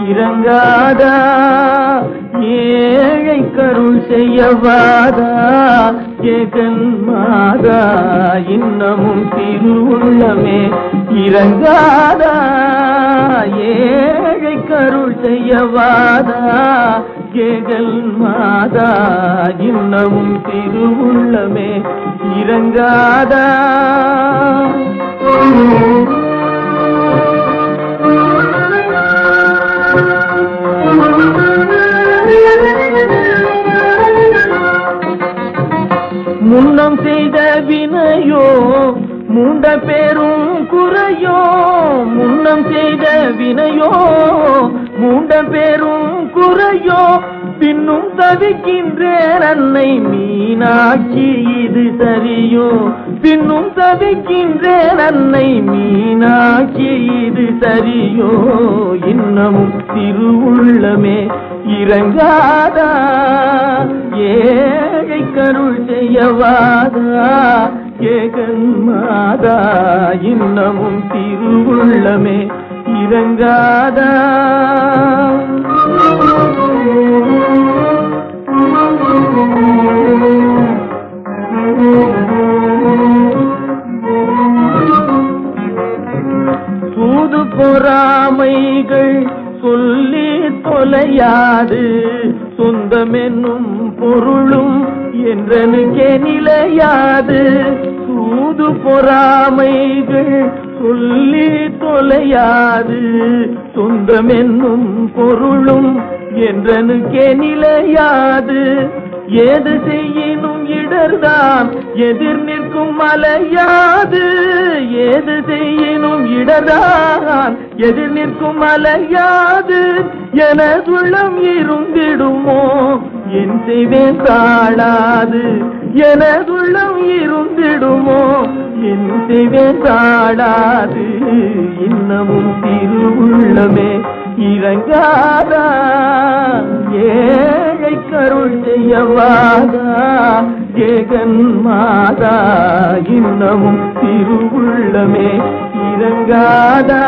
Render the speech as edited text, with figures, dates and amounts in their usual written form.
இறங்காதா ஏழை கருள் செய்யவாதா ஜெகன் மாதா இன்னமும் திருவுள்ளமே இறங்காதா ஏழை கருள் செய்யவாதா ஜெகன் மாதா இன்னமும் திருவுள்ளமே இறங்காதா முன்னம் செய்த வினையோ மூண்ட பெரும் குறையோ முன்னம் செய்த வினையோ மூண்ட பெரும் குறையோ பின்னும் தவிக்கின்றேன் அன்னை மீனாட்சி இது சரியோ பின்னும் தவிக்கின்றேன் அன்னை மீனாட்சி இது சரியோ இன்னமும் திருவுள்ளமே இறங்காதா ஏழை கருள் செய்யவாதா ஜெகன் மாதா இன்னமும் திருவுள்ளமே இறங்காதா சூது பொறாமைகள் சொல்லி தொலையாது சொந்தமென்னும் பொருளும் என்றனுக்கே நிலையாது சூது பொறாமைகள் சொல்லி தொலையாது சொந்தமென்னும் பொருளும் என்றனுக்கே நிலையாது ஏது செய்யினும் இடர்தான் எதிர் நிற்கும் மலையாது ஏது செய்யினும் இடர்தான் எதிர் நிற்கும் மலையாது எனதுள்ளம் இருந்திடுமோ என் செய்வேன் தாழாது எனதுள்ளம் இருந்திடுமோ என் செய்வேன் தாழாது இன்னமும் திருவுள்ளமே இறங்காதா ஏழை கருள் செய்யவாதா ஜெகன் மாதா இன்னமும் திருவுள்ளமே இறங்காதா